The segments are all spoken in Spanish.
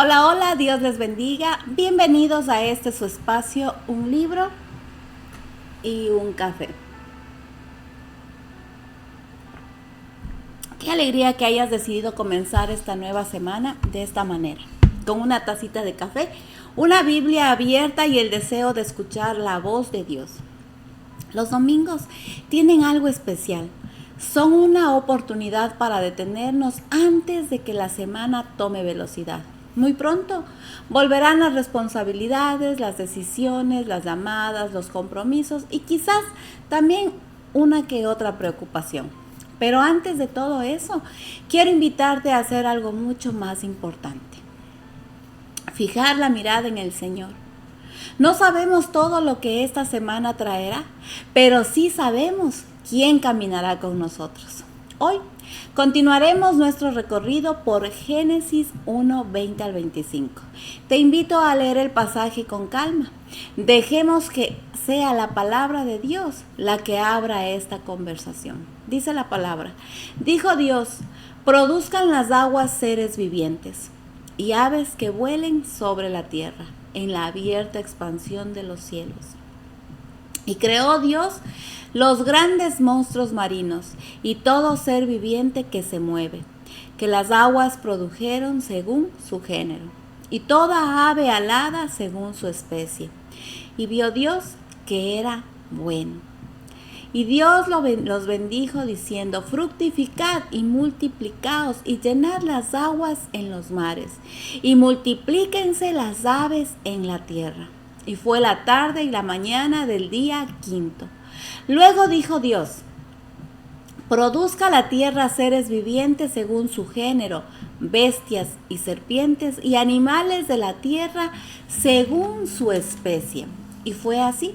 Hola, hola, Dios les bendiga. Bienvenidos a este su espacio, un libro y un café. Qué alegría que hayas decidido comenzar esta nueva semana de esta manera, con una tacita de café, una Biblia abierta y el deseo de escuchar la voz de Dios. Los domingos tienen algo especial. Son una oportunidad para detenernos antes de que la semana tome velocidad. Muy pronto volverán las responsabilidades, las decisiones, las llamadas, los compromisos y quizás también una que otra preocupación. Pero antes de todo eso, quiero invitarte a hacer algo mucho más importante. Fijar la mirada en el Señor. No sabemos todo lo que esta semana traerá, pero sí sabemos quién caminará con nosotros. Hoy continuaremos nuestro recorrido por Génesis 1, 20 al 25. Te invito a leer el pasaje con calma. Dejemos que sea la palabra de Dios la que abra esta conversación. Dice la palabra: dijo Dios, produzcan las aguas seres vivientes y aves que vuelen sobre la tierra, en la abierta expansión de los cielos. Y creó Dios los grandes monstruos marinos y todo ser viviente que se mueve, que las aguas produjeron según su género, y toda ave alada según su especie. Y vio Dios que era bueno. Y Dios los bendijo diciendo: fructificad y multiplicaos y llenad las aguas en los mares y multiplíquense las aves en la tierra. Y fue la tarde y la mañana del día quinto. Luego dijo Dios: produzca la tierra seres vivientes según su género, bestias y serpientes y animales de la tierra según su especie. Y fue así.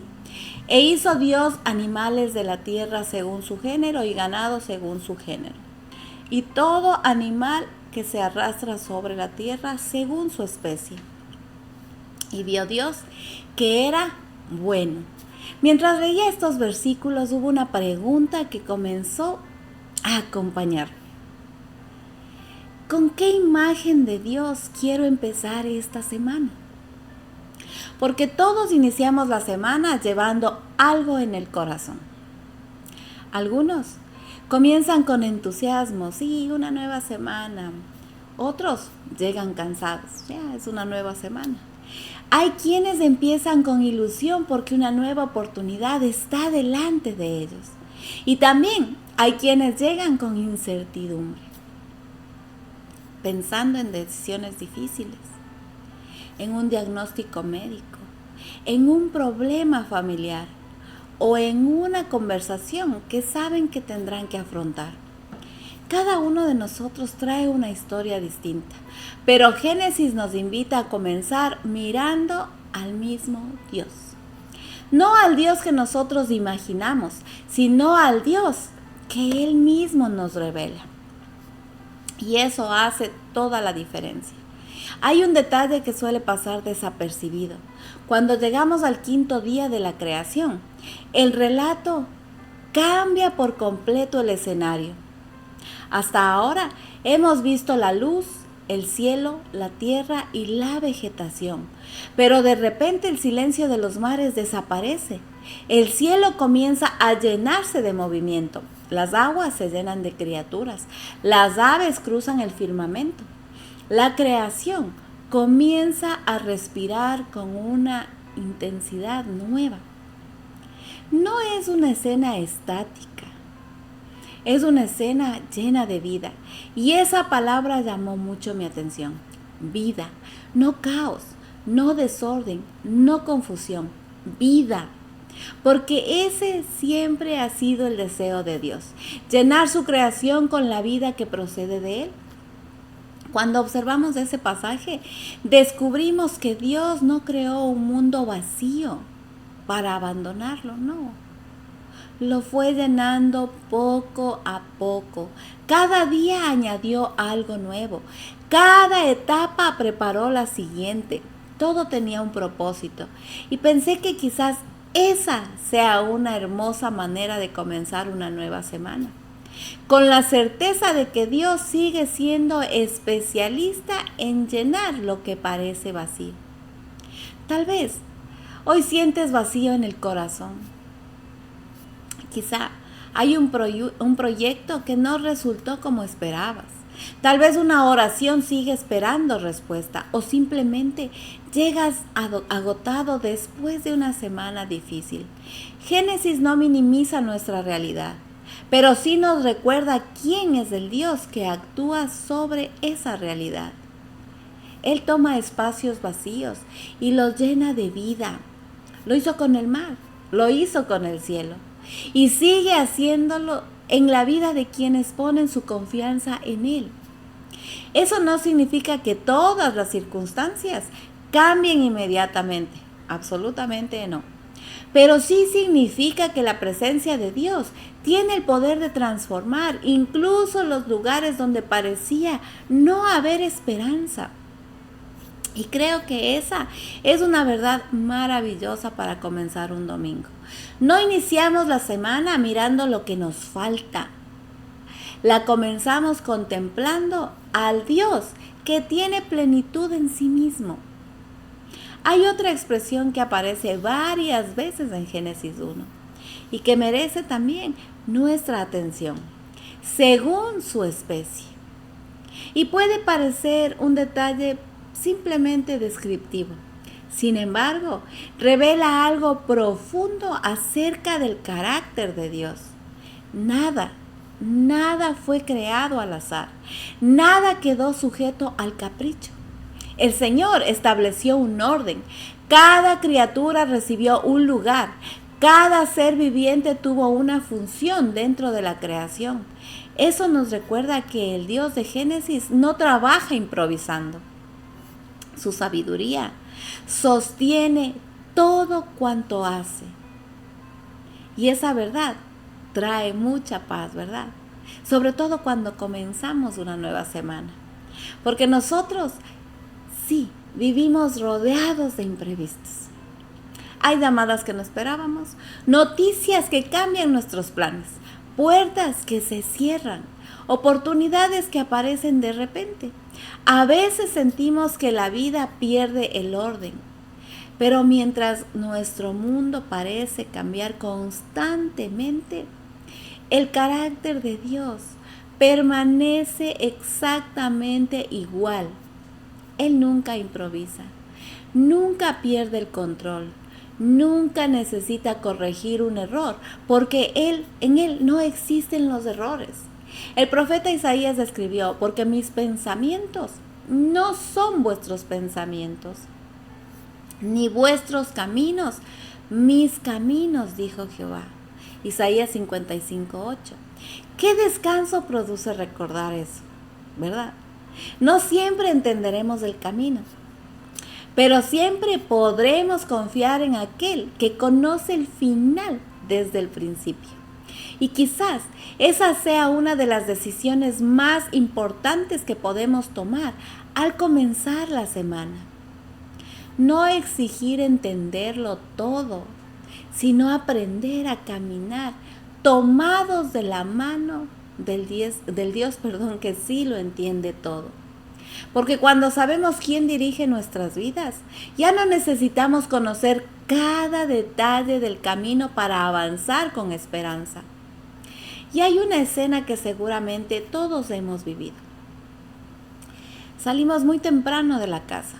E hizo Dios animales de la tierra según su género y ganado según su género, y todo animal que se arrastra sobre la tierra según su especie. Y vio Dios que era bueno. Mientras leía estos versículos hubo una pregunta que comenzó a acompañar. ¿Con qué imagen de Dios quiero empezar esta semana? Porque todos iniciamos la semana llevando algo en el corazón. Algunos comienzan con entusiasmo, sí, una nueva semana. Otros llegan cansados, ya es una nueva semana. Hay quienes empiezan con ilusión porque una nueva oportunidad está delante de ellos. Y también hay quienes llegan con incertidumbre, pensando en decisiones difíciles, en un diagnóstico médico, en un problema familiar o en una conversación que saben que tendrán que afrontar. Cada uno de nosotros trae una historia distinta, pero Génesis nos invita a comenzar mirando al mismo Dios. No al Dios que nosotros imaginamos, sino al Dios que Él mismo nos revela. Y eso hace toda la diferencia. Hay un detalle que suele pasar desapercibido. Cuando llegamos al quinto día de la creación, el relato cambia por completo el escenario. Hasta ahora hemos visto la luz, el cielo, la tierra y la vegetación. Pero de repente el silencio de los mares desaparece. El cielo comienza a llenarse de movimiento. Las aguas se llenan de criaturas. Las aves cruzan el firmamento. La creación comienza a respirar con una intensidad nueva. No es una escena estática, es una escena llena de vida. Y esa palabra llamó mucho mi atención. Vida, no caos, no desorden, no confusión, vida. Porque ese siempre ha sido el deseo de Dios, llenar su creación con la vida que procede de Él. Cuando observamos ese pasaje, descubrimos que Dios no creó un mundo vacío para abandonarlo, no. Lo fue llenando poco a poco. Cada día añadió algo nuevo. Cada etapa preparó la siguiente. Todo tenía un propósito. Y pensé que quizás esa sea una hermosa manera de comenzar una nueva semana. con la certeza de que Dios sigue siendo especialista en llenar lo que parece vacío. Tal vez hoy sientes vacío en el corazón. Quizá hay un proyecto que no resultó como esperabas. Tal vez una oración sigue esperando respuesta o simplemente llegas agotado después de una semana difícil. Génesis no minimiza nuestra realidad, pero sí nos recuerda quién es el Dios que actúa sobre esa realidad. Él toma espacios vacíos y los llena de vida. Lo hizo con el mar, lo hizo con el cielo y sigue haciéndolo en la vida de quienes ponen su confianza en Él. Eso no significa que todas las circunstancias cambien inmediatamente, absolutamente no. Pero sí significa que la presencia de Dios tiene el poder de transformar incluso los lugares donde parecía no haber esperanza. Y creo que esa es una verdad maravillosa para comenzar un domingo. No iniciamos la semana mirando lo que nos falta. La comenzamos contemplando al Dios que tiene plenitud en sí mismo. Hay otra expresión que aparece varias veces en Génesis 1 y que merece también nuestra atención, según su especie. Y puede parecer un detalle simplemente descriptivo. Sin embargo, revela algo profundo acerca del carácter de Dios. Nada fue creado al azar. Nada quedó sujeto al capricho. El Señor estableció un orden. Cada criatura recibió un lugar. Cada ser viviente tuvo una función dentro de la creación. Eso nos recuerda que el Dios de Génesis no trabaja improvisando. Su sabiduría sostiene todo cuanto hace. Y esa verdad trae mucha paz, ¿verdad? Sobre todo cuando comenzamos una nueva semana. Porque nosotros, sí, vivimos rodeados de imprevistos. Hay llamadas que no esperábamos, noticias que cambian nuestros planes, puertas que se cierran, oportunidades que aparecen de repente. A veces sentimos que la vida pierde el orden, pero mientras nuestro mundo parece cambiar constantemente, el carácter de Dios permanece exactamente igual. Él nunca improvisa, nunca pierde el control, nunca necesita corregir un error, porque en Él no existen los errores. El profeta Isaías escribió: porque mis pensamientos no son vuestros pensamientos, ni vuestros caminos mis caminos, dijo Jehová. Isaías 55:8. ¿Qué descanso produce recordar eso? ¿Verdad? No siempre entenderemos el camino, pero siempre podremos confiar en aquel que conoce el final desde el principio. Y quizás esa sea una de las decisiones más importantes que podemos tomar al comenzar la semana. No exigir entenderlo todo, sino aprender a caminar tomados de la mano del Dios que sí lo entiende todo. Porque cuando sabemos quién dirige nuestras vidas, ya no necesitamos conocer cada detalle del camino para avanzar con esperanza. Y hay una escena que seguramente todos hemos vivido. Salimos muy temprano de la casa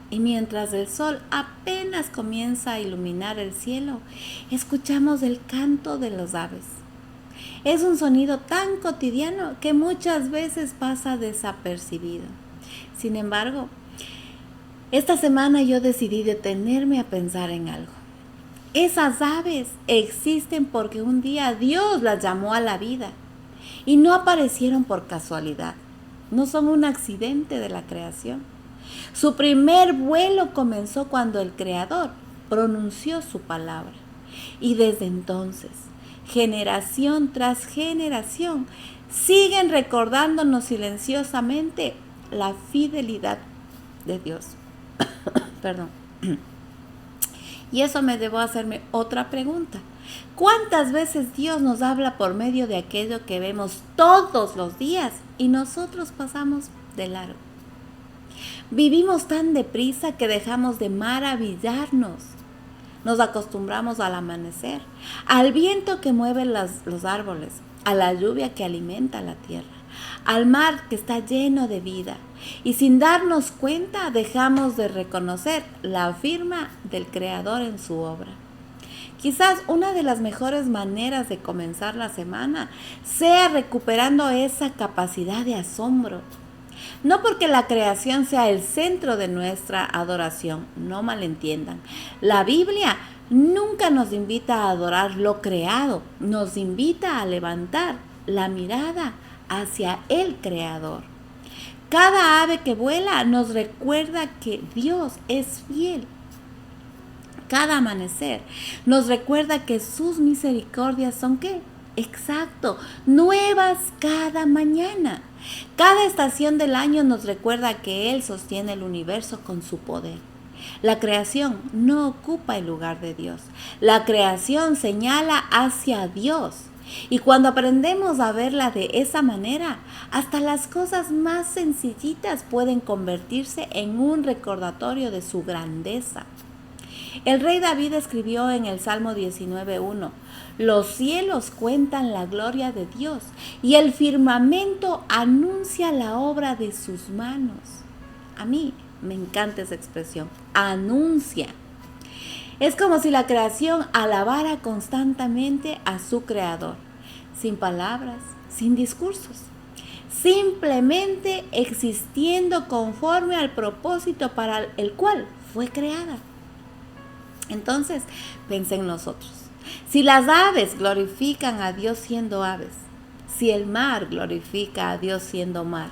y mientras el sol apenas comienza a iluminar el cielo, escuchamos el canto de los aves. Es un sonido tan cotidiano que muchas veces pasa desapercibido. Sin embargo, esta semana yo decidí detenerme a pensar en algo. Esas aves existen porque un día Dios las llamó a la vida y no aparecieron por casualidad. No son un accidente de la creación. Su primer vuelo comenzó cuando el Creador pronunció su palabra. Y desde entonces, generación tras generación, siguen recordándonos silenciosamente la fidelidad de Dios. Perdón. Y eso me llevó a hacerme otra pregunta. ¿Cuántas veces Dios nos habla por medio de aquello que vemos todos los días y nosotros pasamos de largo? Vivimos tan deprisa que dejamos de maravillarnos. Nos acostumbramos al amanecer, al viento que mueve los árboles, a la lluvia que alimenta la tierra, al mar que está lleno de vida. Y sin darnos cuenta dejamos de reconocer la firma del Creador en su obra. Quizás una de las mejores maneras de comenzar la semana sea recuperando esa capacidad de asombro. No porque la creación sea el centro de nuestra adoración, no malentiendan. La Biblia nunca nos invita a adorar lo creado, nos invita a levantar la mirada hacia el Creador. Cada ave que vuela nos recuerda que Dios es fiel. Cada amanecer nos recuerda que sus misericordias son ¿qué? Exacto, nuevas cada mañana. Cada estación del año nos recuerda que Él sostiene el universo con su poder. La creación no ocupa el lugar de Dios. La creación señala hacia Dios. Y cuando aprendemos a verla de esa manera, hasta las cosas más sencillitas pueden convertirse en un recordatorio de su grandeza. El rey David escribió en el Salmo 19:1, los cielos cuentan la gloria de Dios y el firmamento anuncia la obra de sus manos. A mí me encanta esa expresión, anuncia. Es como si la creación alabara constantemente a su creador, sin palabras, sin discursos, simplemente existiendo conforme al propósito para el cual fue creada. Entonces, pensé en nosotros. Si las aves glorifican a Dios siendo aves, si el mar glorifica a Dios siendo mar,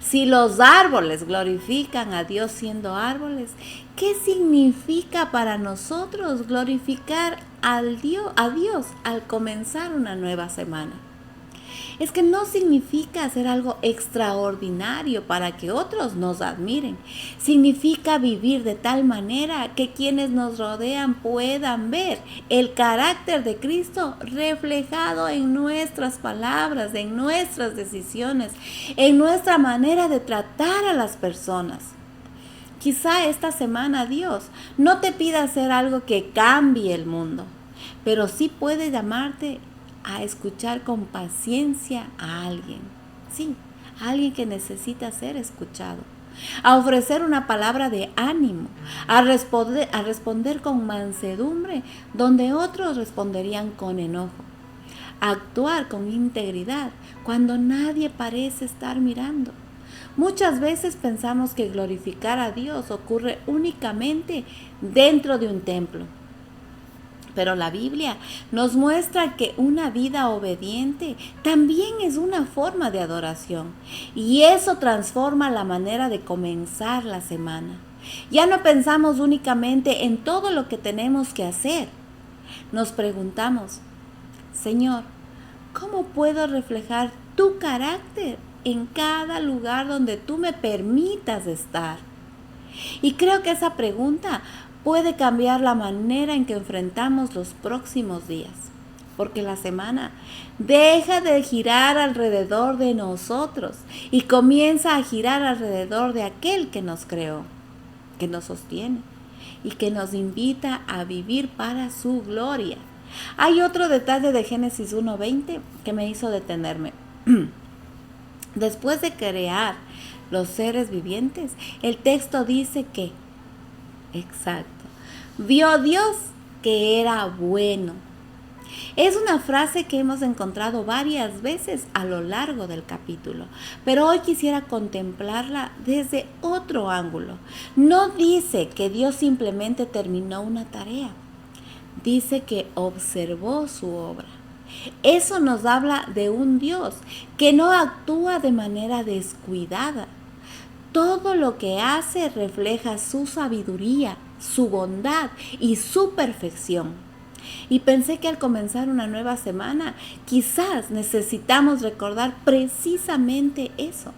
si los árboles glorifican a Dios siendo árboles, ¿qué significa para nosotros glorificar a Dios al comenzar una nueva semana? Es que no significa hacer algo extraordinario para que otros nos admiren. Significa vivir de tal manera que quienes nos rodean puedan ver el carácter de Cristo reflejado en nuestras palabras, en nuestras decisiones, en nuestra manera de tratar a las personas. Quizá esta semana Dios no te pida hacer algo que cambie el mundo, pero sí puede llamarte a escuchar con paciencia a alguien. Sí, a alguien que necesita ser escuchado. A ofrecer una palabra de ánimo. A responder con mansedumbre donde otros responderían con enojo. A actuar con integridad cuando nadie parece estar mirando. Muchas veces pensamos que glorificar a Dios ocurre únicamente dentro de un templo. Pero la Biblia nos muestra que una vida obediente también es una forma de adoración. Y eso transforma la manera de comenzar la semana. Ya no pensamos únicamente en todo lo que tenemos que hacer. Nos preguntamos, Señor, ¿cómo puedo reflejar tu carácter en cada lugar donde tú me permitas estar? Y creo que esa pregunta puede cambiar la manera en que enfrentamos los próximos días, porque la semana deja de girar alrededor de nosotros y comienza a girar alrededor de aquel que nos creó, que nos sostiene y que nos invita a vivir para su gloria. Hay otro detalle de Génesis 1:20 que me hizo detenerme. Después de crear los seres vivientes, el texto dice que, exacto, vio Dios que era bueno. Es una frase que hemos encontrado varias veces a lo largo del capítulo, pero hoy quisiera contemplarla desde otro ángulo. No dice que Dios simplemente terminó una tarea, dice que observó su obra. Eso nos habla de un Dios que no actúa de manera descuidada. Todo lo que hace refleja su sabiduría, su bondad y su perfección. Y pensé que al comenzar una nueva semana, quizás necesitamos recordar precisamente eso.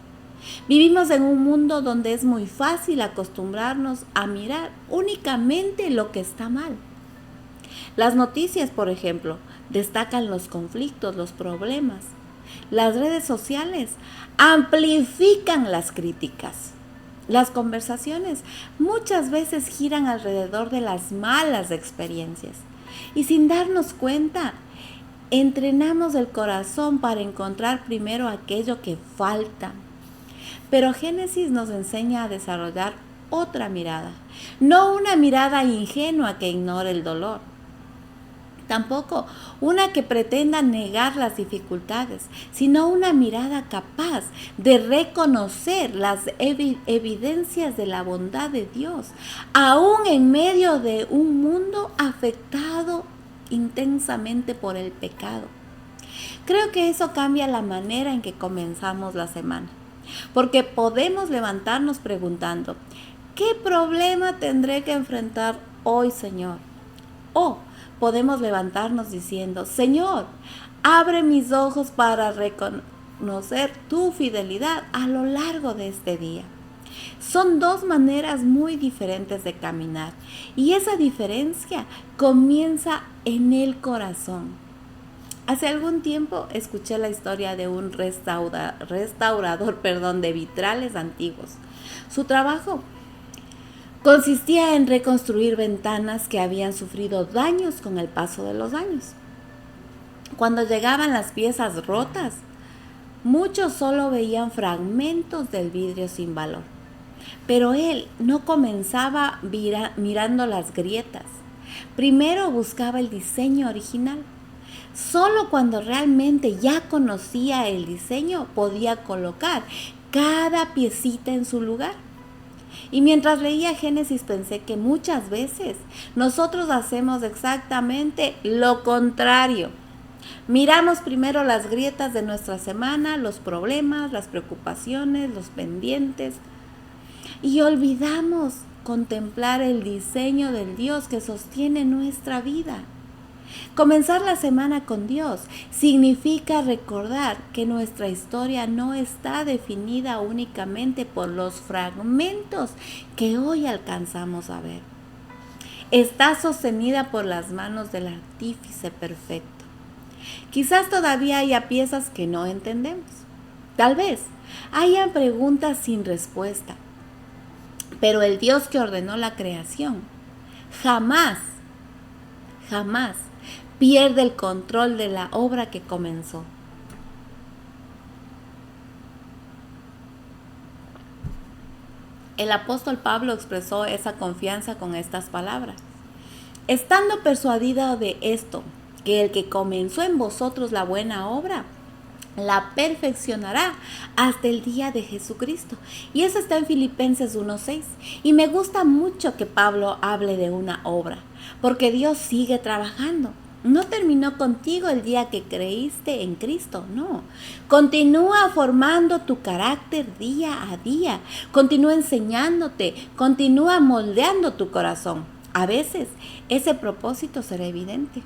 Vivimos en un mundo donde es muy fácil acostumbrarnos a mirar únicamente lo que está mal. Las noticias, por ejemplo, destacan los conflictos, los problemas. Las redes sociales amplifican las críticas. Las conversaciones muchas veces giran alrededor de las malas experiencias. Y sin darnos cuenta, entrenamos el corazón para encontrar primero aquello que falta. Pero Génesis nos enseña a desarrollar otra mirada, no una mirada ingenua que ignore el dolor, tampoco una que pretenda negar las dificultades, sino una mirada capaz de reconocer las evidencias de la bondad de Dios, aún en medio de un mundo afectado intensamente por el pecado. Creo que eso cambia la manera en que comenzamos la semana, porque podemos levantarnos preguntando, ¿qué problema tendré que enfrentar hoy, Señor? O podemos levantarnos diciendo, Señor, abre mis ojos para reconocer tu fidelidad a lo largo de este día. Son dos maneras muy diferentes de caminar y esa diferencia comienza en el corazón. Hace algún tiempo escuché la historia de un restaurador de vitrales antiguos. Su trabajo consistía en reconstruir ventanas que habían sufrido daños con el paso de los años. Cuando llegaban las piezas rotas, muchos solo veían fragmentos del vidrio sin valor. Pero él no comenzaba mirando las grietas. Primero buscaba el diseño original. Solo cuando realmente ya conocía el diseño podía colocar cada piecita en su lugar. Y mientras leía Génesis pensé que muchas veces nosotros hacemos exactamente lo contrario. Miramos primero las grietas de nuestra semana, los problemas, las preocupaciones, los pendientes, y olvidamos contemplar el diseño del Dios que sostiene nuestra vida. Comenzar la semana con Dios significa recordar que nuestra historia no está definida únicamente por los fragmentos que hoy alcanzamos a ver. Está sostenida por las manos del Artífice perfecto. Quizás todavía haya piezas que no entendemos. Tal vez hayan preguntas sin respuesta. Pero el Dios que ordenó la creación jamás pierde el control de la obra que comenzó. El apóstol Pablo expresó esa confianza con estas palabras. Estando persuadido de esto, que el que comenzó en vosotros la buena obra, la perfeccionará hasta el día de Jesucristo. Y eso está en Filipenses 1:6. Y me gusta mucho que Pablo hable de una obra, porque Dios sigue trabajando. No terminó contigo el día que creíste en Cristo, no. Continúa formando tu carácter día a día. Continúa enseñándote, continúa moldeando tu corazón. A veces ese propósito será evidente.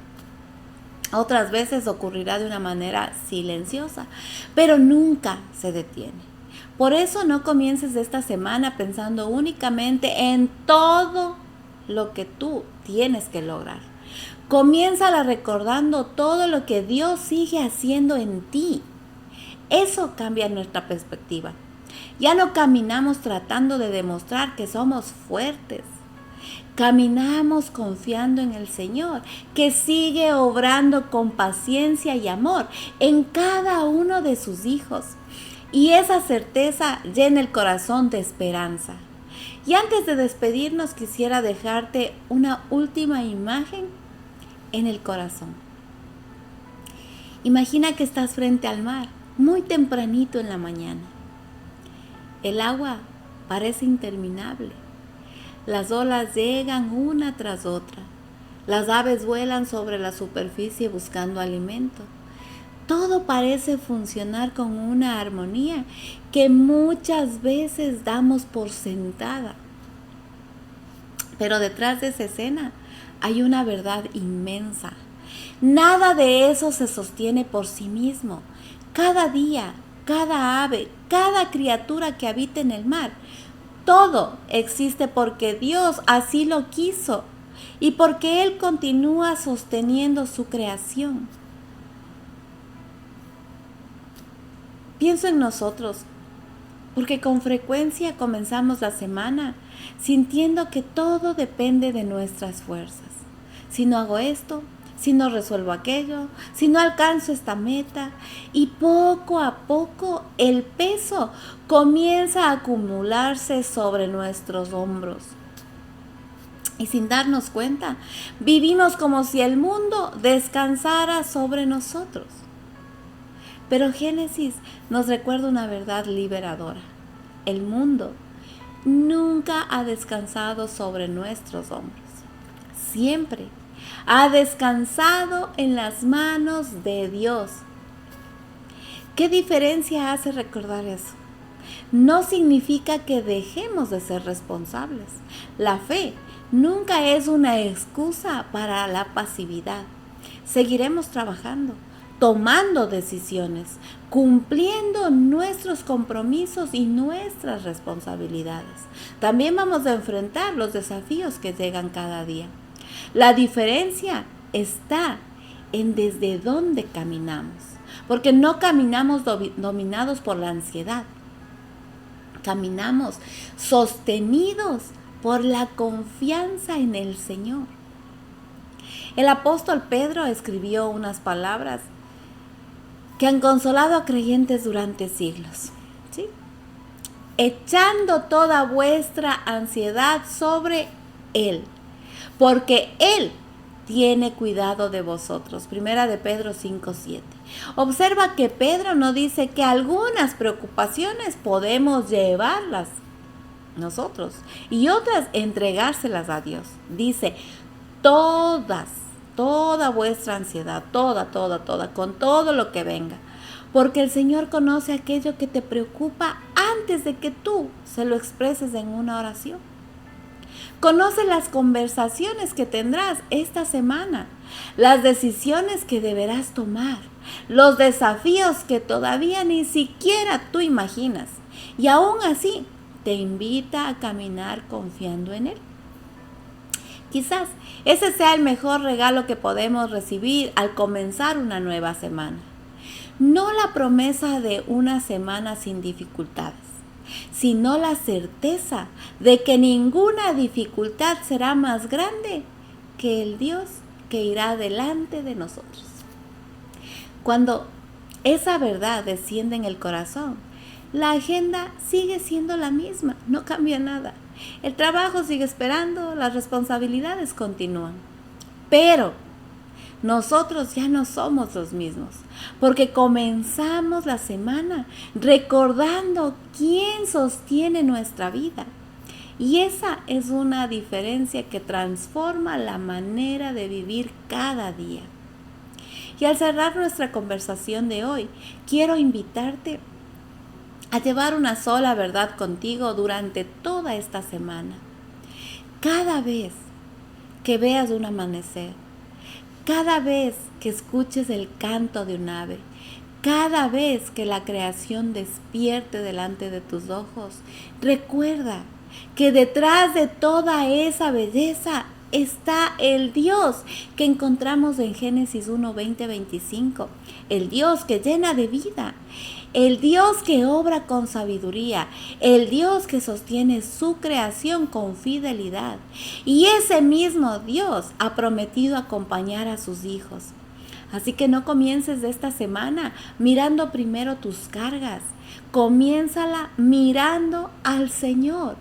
Otras veces ocurrirá de una manera silenciosa, pero nunca se detiene. Por eso no comiences esta semana pensando únicamente en todo lo que tú tienes que lograr. Comiénzala recordando todo lo que Dios sigue haciendo en ti. Eso cambia nuestra perspectiva. Ya no caminamos tratando de demostrar que somos fuertes. Caminamos confiando en el Señor, que sigue obrando con paciencia y amor en cada uno de sus hijos. Y esa certeza llena el corazón de esperanza. Y antes de despedirnos, quisiera dejarte una última imagen en el corazón. Imagina que estás frente al mar, muy tempranito en la mañana. El agua parece interminable. Las olas llegan una tras otra. Las aves vuelan sobre la superficie buscando alimento. Todo parece funcionar con una armonía que muchas veces damos por sentada. Pero detrás de esa escena hay una verdad inmensa. Nada de eso se sostiene por sí mismo. Cada día, cada ave, cada criatura que habita en el mar, todo existe porque Dios así lo quiso. y porque Él continúa sosteniendo su creación. Pienso en nosotros, porque con frecuencia comenzamos la semana sintiendo que todo depende de nuestras fuerzas. Si no hago esto, si no resuelvo aquello, si no alcanzo esta meta, y poco a poco el peso comienza a acumularse sobre nuestros hombros. Y sin darnos cuenta, vivimos como si el mundo descansara sobre nosotros. Pero Génesis nos recuerda una verdad liberadora. El mundo nunca ha descansado sobre nuestros hombros. Siempre ha descansado en las manos de Dios. ¿Qué diferencia hace recordar eso? No significa que dejemos de ser responsables. La fe nunca es una excusa para la pasividad. Seguiremos trabajando, tomando decisiones, cumpliendo nuestros compromisos y nuestras responsabilidades. También vamos a enfrentar los desafíos que llegan cada día. La diferencia está en desde dónde caminamos, porque no caminamos dominados por la ansiedad. Caminamos sostenidos por la confianza en el Señor. El apóstol Pedro escribió unas palabras que han consolado a creyentes durante siglos, ¿sí? Echando toda vuestra ansiedad sobre Él, porque Él tiene cuidado de vosotros. Primera de Pedro 5:7. Observa que Pedro no dice que algunas preocupaciones podemos llevarlas nosotros y otras entregárselas a Dios. Dice, toda vuestra ansiedad, toda, con todo lo que venga. Porque el Señor conoce aquello que te preocupa antes de que tú se lo expreses en una oración. Conoce las conversaciones que tendrás esta semana, las decisiones que deberás tomar, los desafíos que todavía ni siquiera tú imaginas. Y aún así, te invita a caminar confiando en Él. Quizás ese sea el mejor regalo que podemos recibir al comenzar una nueva semana. No la promesa de una semana sin dificultades, sino la certeza de que ninguna dificultad será más grande que el Dios que irá delante de nosotros. Cuando esa verdad desciende en el corazón, la agenda sigue siendo la misma, no cambia nada. El trabajo sigue esperando, las responsabilidades continúan. Pero nosotros ya no somos los mismos, porque comenzamos la semana recordando quién sostiene nuestra vida. Y esa es una diferencia que transforma la manera de vivir cada día. Y al cerrar nuestra conversación de hoy, quiero invitarte a llevar una sola verdad contigo durante toda esta semana. Cada vez que veas un amanecer, cada vez que escuches el canto de un ave, cada vez que la creación despierte delante de tus ojos, recuerda que detrás de toda esa belleza está el Dios que encontramos en Génesis 1, 20, 25. El Dios que llena de vida, el Dios que obra con sabiduría, el Dios que sostiene su creación con fidelidad. Y ese mismo Dios ha prometido acompañar a sus hijos. Así que no comiences esta semana mirando primero tus cargas. Comiénzala mirando al Señor.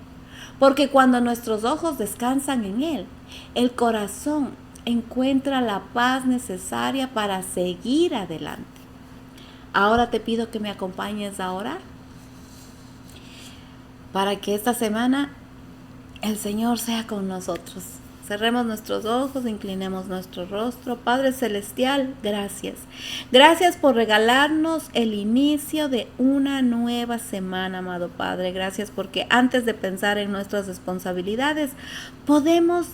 Porque cuando nuestros ojos descansan en Él, el corazón encuentra la paz necesaria para seguir adelante. Ahora te pido que me acompañes a orar para que esta semana el Señor sea con nosotros. Cerremos nuestros ojos, inclinemos nuestro rostro. Padre Celestial, gracias. Gracias por regalarnos el inicio de una nueva semana, amado Padre. Gracias porque antes de pensar en nuestras responsabilidades, podemos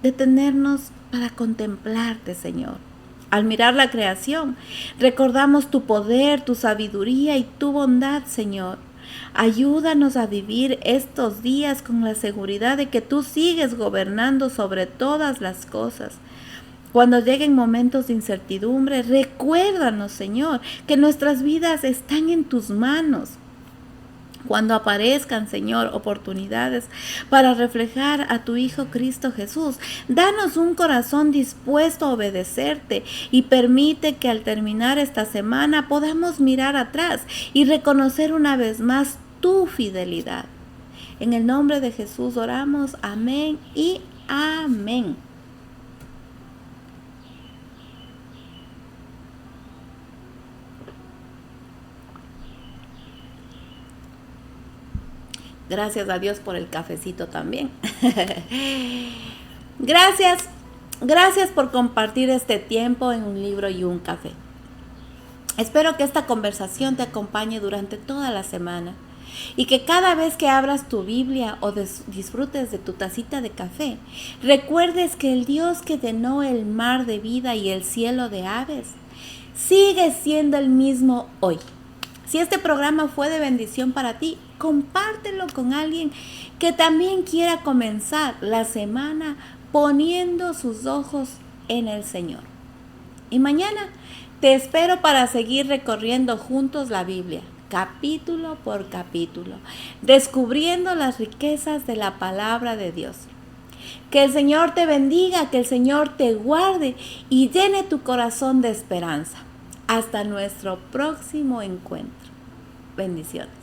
detenernos para contemplarte, Señor. Al mirar la creación, recordamos tu poder, tu sabiduría y tu bondad, Señor. Ayúdanos a vivir estos días con la seguridad de que tú sigues gobernando sobre todas las cosas. Cuando lleguen momentos de incertidumbre, recuérdanos, Señor, que nuestras vidas están en tus manos. Cuando aparezcan, Señor, oportunidades para reflejar a tu Hijo Cristo Jesús, danos un corazón dispuesto a obedecerte y permite que al terminar esta semana podamos mirar atrás y reconocer una vez más tu fidelidad. En el nombre de Jesús oramos. Amén y amén. Gracias a Dios por el cafecito también. Gracias por compartir este tiempo en un libro y un café. Espero que esta conversación te acompañe durante toda la semana y que cada vez que abras tu Biblia o disfrutes de tu tacita de café, recuerdes que el Dios que llenó el mar de vida y el cielo de aves sigue siendo el mismo hoy. Si este programa fue de bendición para ti, compártelo con alguien que también quiera comenzar la semana poniendo sus ojos en el Señor. Y mañana te espero para seguir recorriendo juntos la Biblia, capítulo por capítulo, descubriendo las riquezas de la palabra de Dios. Que el Señor te bendiga, que el Señor te guarde y llene tu corazón de esperanza. Hasta nuestro próximo encuentro. Bendiciones.